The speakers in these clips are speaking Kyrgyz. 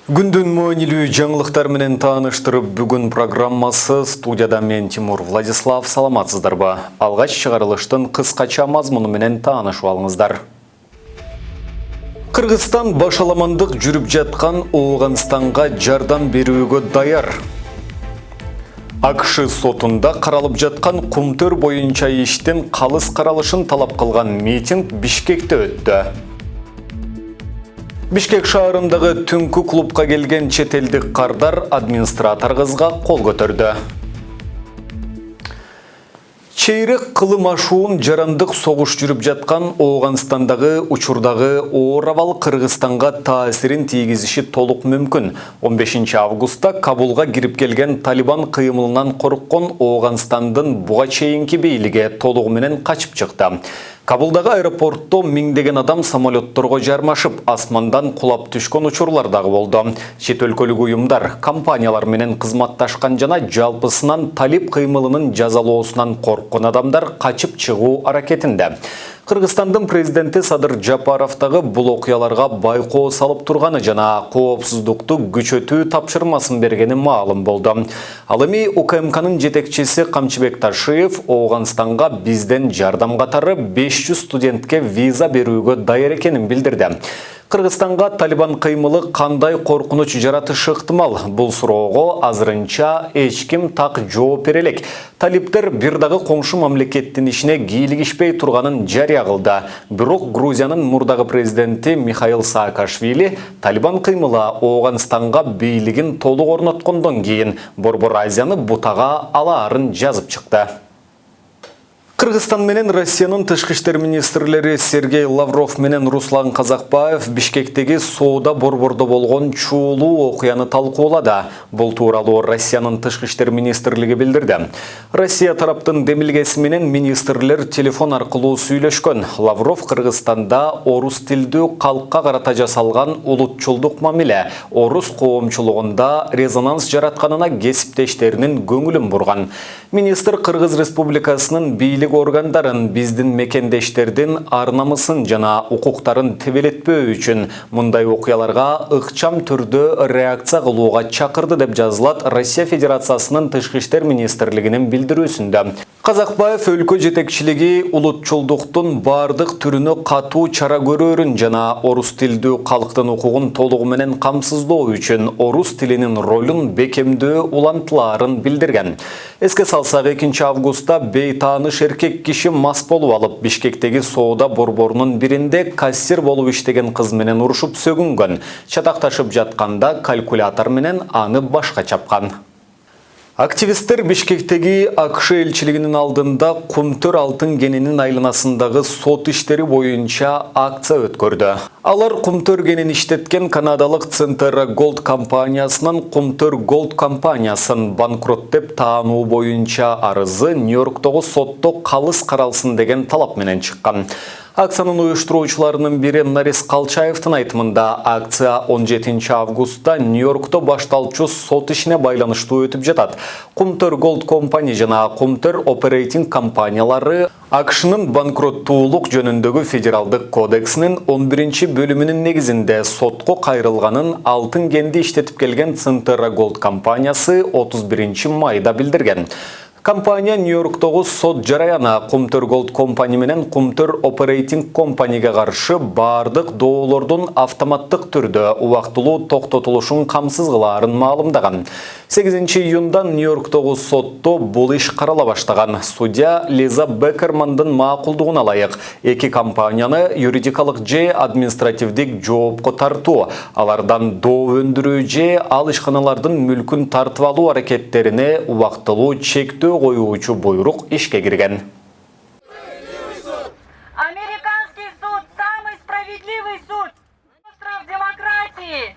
Күндүн мөөнилүү жаңылыктар менен тааныштырып, бүгүн программасы студияда мен Тимур Владислав. Саламатсыздарбы? Алгач чыгарылыштын кыскача мазмуну менен таанышып алыңыздар. Кыргызстан башаламандык жүрүп жаткан Ооганстанга жардам берүүгө даяр. АКШ сотунда каралып жаткан кумтөр боюнча иштин калыс каралышын талап кылган митинг Бишкекте өттү. Бишкек шаарындагы түнкү клубка келген чет элдик кардар администратор кызга кол көтөрдү. Чейрек кылым ашуун жарандык согуш жүрүп жаткан Ооганстандагы учурдагы оор абал Кыргызстанга таасирин тийгизиши толук мүмкүн. 15 августта Кабулга кирип келген Талибан кыймылынан корккон Ооганстандын буга чейинки бийлиги толугу менен качып чыкты. Кабулдагы аэропортто миңдеген адам самолетторго жармашып, асмандан кулап түшкөн учурлар дагы болду. Чет өлкөлүк уюмдар, компаниялар менен кызматташкан жана жалпысынан талип кыймылынын жазалоосунан корккон адамдар качып чыгуу аракетинде. Кыргызстандын президенти Садыр Жапаров дагы бул окуяларга байкоо салып турганы жана коопсуздукту күчөтүү тапшырмасын бергени маалым болду. Ал эми УКМКнын жетекчиси Камчыбек Ташиев Ооганстанга бизден жардам катары 500 студентке виза берүүгө даяр экенин билдирди. Кыргызстанга Талибан кыймылы кандай коркунуч жаратышы ыктымал? Бул суроого азырынча эч ким так жооп бере элек. Талиптер бир дагы коңшу мамлекеттин ишине кийлигишпей турганын жарыя кылды. Бирок Грузиянын мурдагы президенти Михаил Саакашвили Талибан кыймылы Ооганстанга бийлигин толук орноткондон кийин Борбор Азияны бутага алаарын жазып чыкты. Кыргызстан менен Россиянын тышкы иштер министрлери Сергей Лавров менен Руслан Казакбаев Бишкектеги соода борбордо болгон чуулуу окуяны талкуулады. Бул тууралуу Россиянын тышкы иштер министрлиги билдирди. Россия тараптын демилгеси менен министрлер телефон аркылуу сүйлөшкөн. Лавров Кыргызстанда орус тилдүү калкка карата жасалган улутчулдук мамиле орус коомчулугунда резонанс жаратканына кесиптештеринин көңүлүн бурган. Министр Кыргыз Республикасынын бийлик органдарын биздин мекендештердин ар-намысын жана укуктарын тебелетпөө үчүн мындай окуяларга ыкчам түрдө реакция кылууга чакырды деп жазылат Россия Федерациясынын тышкы иштер министрлигинин билдирүүсүндө. Казакбаев өлкө жетекчилиги улутчулдуктун бардык түрүнө катуу чара көрөөрүн жана орус тилдүү калктын укугун толугу менен камсыздоо үчүн орус тилинин ролун бекемдөө улантылаарын билдирген. Эске салсак 2 августта бейтааныш эркек киши мас болуп алып Бишкектеги соода борборунун биринде кассир болуп иштеген кыз менен урушуп сөгүнгөн. Чатакташып жатканда калькулятор менен аны башка чапкан. Активисттер Бишкектеги АКШ элчилигинин алдында кумтөр алтын кенинин айланасындагы сот иштери боюнча акция өткөрдү. Алар кумтөр кенин иштеткен канадалык Centerra Gold компаниясынын кумтөр Gold компаниясын банкрот деп таануу боюнча арызы Нью-Йорктогу сотто калыс каралсын деген талап менен чыккан. Акциянын уюштуруучуларынын бири Нарис Калчаевдин айтымында акция 17 августта Нью-Йоркто башталчу сот ишине байланыштуу өтүп жатат. Кумтөр Gold компания жана Кумтөр Оперейтинг компаниялары АКШнын банкроттуулук жөнүндөгү федералдык кодексинин 11 бөлүмүнүн негизинде сотко кайрылганын алтын кенди иштетип келген Centerra Gold компаниясы 31 майда билдирген. Компания Нью-Йорктогу сот жараяна Кумтөр Gold компания менен Кумтөр Оперейтинг компанияга каршы бардык доолордун автоматтык түрдө убактылуу токтотулушун камсыз кылаарын маалымдаган. 8 июнда Нью-Йорктогу сотто бул иш карала баштаган. Судья Лиза Беккермандын макулдугуна ылайык эки компанияны юридикалык же административдик жоопко тартуу, алардан доо өндүрүү же ал ишканалардын мүлкүн тартып алуу аракеттерине убактылуу чектөө коюучу буйрук ишке кирген. Американский суд – самый справедливый суд. Остров демократии.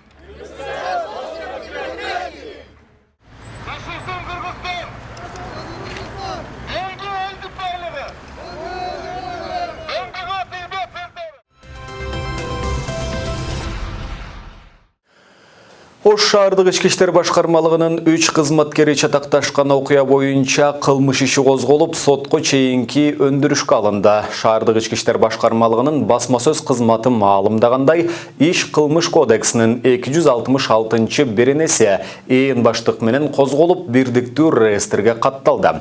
Ош шаардык ички иштер башкармалыгынын 3 кызматкери чатакташкан окуя боюнча кылмыш иши козголуп, сотко чейинки өндүрүшкө алынды. Шаардык ички иштер башкармалыгынын басма сөз кызматы маалымдагандай, иш кылмыш кодексинин 266-беренеси ээн баштык менен козголуп, бирдиктүү реестрге катталды.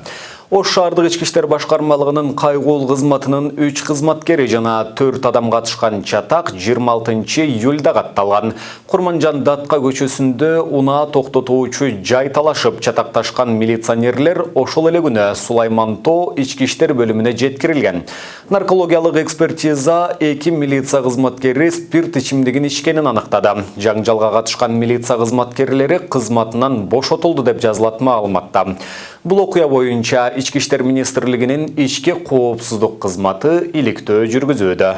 Ош шаардык ички иштер башкармалыгынын кайгуул кызматынын 3 кызматкери жана 4 адам катышкан чатак 26-июлда катталган. Курманжан Датка көчөсүндө унаа токтотуучу жай талашып чатакташкан милиционерлер ошол эле күнү Сулайман Тоо ички иштер бөлүмүнө жеткирилген. Наркологиялык экспертиза 2 милиция кызматкери спирт ичимдигин ичкенин аныктады. Жаңжалга катышкан милиция кызматкерлери кызматынан бошотулду деп жазылат маалыматта. Бул окуя боюнча Ички иштер министрлигинин ички коопсуздук кызматы иликтөө жүргүзүүдө.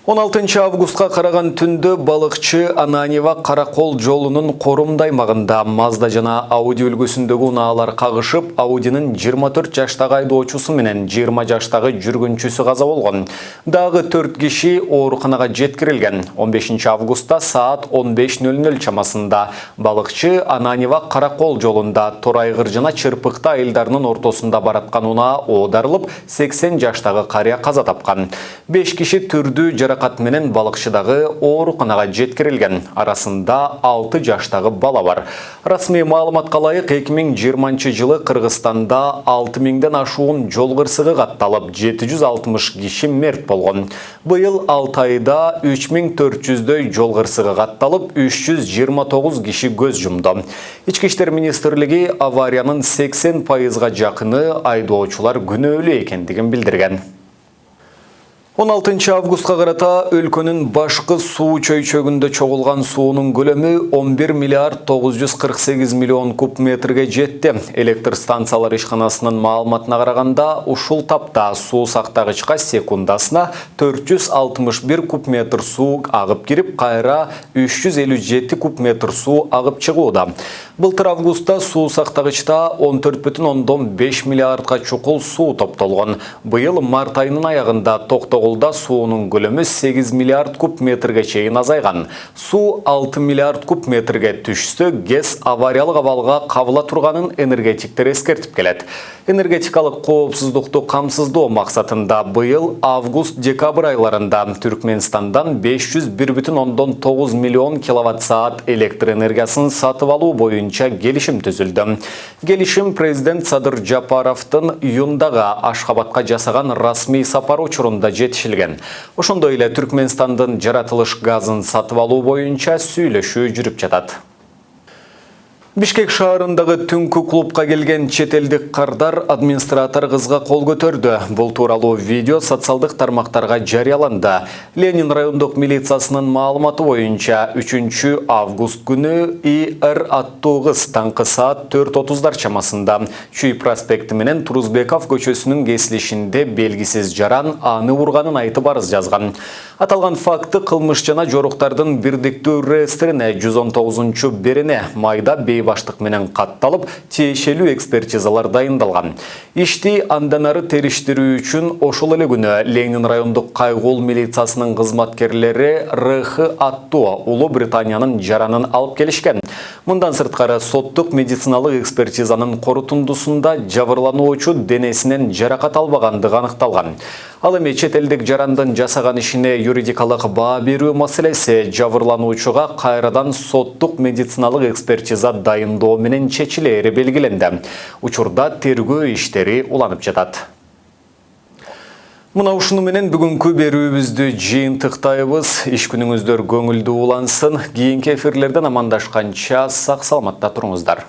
16 августка караган түндө балыкчы Ананьева Каракол жолунун Корумда аймагында Мазда жана Ауди үлгүсүндөгү унаалар кагышып, Аудинин 24 жаштагы айдоочусу менен 20 жаштагы жүргүнчүсү каза болгон. Дагы 4 киши ооруканага жеткирилген. 15 августта саат 15:00 чамасында балыкчы Ананьева Каракол жолунда Торайгыр жана Чырпыкты айылдарынын ортосунда бараткан унаа оодарылып, 80 жаштагы карыя каза тапкан. 5 киши түрдүү жаракат менен балыкчыдагы ооруканага жеткирилген. Арасында 6 жаштагы бала бар. Расмий маалыматка ылайык 2020 жылы Кыргызстанда 6000ден ашуун жол кырсыгы катталып, 760 киши мерт болгон. Быйыл 6 айда 3400дөй жол кырсыгы катталып, 329 киши көз жумду. Ички иштер министрлиги авариянын 80%га жакыны айдоочулар күнөөлүү экендигин билдирген. 16 августка карата өлкөнүн башкы суу чөйчөгүндө чогулган суунун көлөмү 11 миллиард 948 миллион куб метрге жетти. Электр станциялар ишканасынын маалыматына караганда, ушул тапта суу сактагычка секундасына 461 куб метр суу агып кирип, кайра 357 куб метр суу агып чыгууда. Былтыр августта суу сактагычта 14,5 миллиардга чукул суу топтолгон. Быйыл март айынын аягында токтогулда суунун көлөмү 8 миллиард куб метрге чейин азайган. Суу 6 миллиард куб метрге түшсө, ГЭС авариялык абалга кабыла турганын энергетиктер эскертип келет. Энергетикалык коопсуздукту камсыздоо максатында быйыл август-декабрь айларында Түркмөнстандан 501,9 миллион киловатт-саат электр энергиясын сатып алуу боюнча келишим түзүлдү. Келишим президент Садыр Жапаровдун июндагы Ашхабадка жасаган расмий сапар учурунда жетишилген. Ошондой эле Түркмөнстандын жаратылыш газын сатып алуу боюнча сүйлөшүү жүрүп жатат. Бишкек шаарындагы түнкү клубка келген чет элдик кардар администратор кызга кол көтөрдү. Бул тууралуу видео социалдык тармактарга жарыяланды. Ленин райондук милициясынын маалыматы боюнча 3 август күнү ИР аттуу кыз таңкы саат 4:30 чамасында Чүй проспекти менен Турузбеков көчөсүнүн кесилишинде белгисиз жаран аны урганын айтып арыз жазган. Аталган факты кылмыш жана жоруктардын бирдиктүү реестрине 119-берене майда баштык менен катталып, тиешелүү экспертизалар дайындалган. Ишти андан ары териштирүү үчүн ошол эле күнү Ленин райондук кайгуул милициясынын кызматкерлери РХ аттуу Улуу Британиянын жаранын алып келишкен. Мындан сырткары соттук медициналык экспертизанын корутундусунда жабырлануучу денесинен жаракат албагандыгы аныкталган. Ал эми чет элдик жарандын жасаган ишине юридикалык баа берүү маселеси жабырлануучуга кайрадан соттук медициналык экспертиза дайындоо менен чечилери белгиленди. Учурда тергөө иштери уланып жатат. Мына ушуну менен бүгүнкү берүүбүздү жыйынтыктайбыз. Иш күнүңүздөр көңүлдүү улансын. Кийинки эфирлерден амандашканча сак саламатта туруңуздар.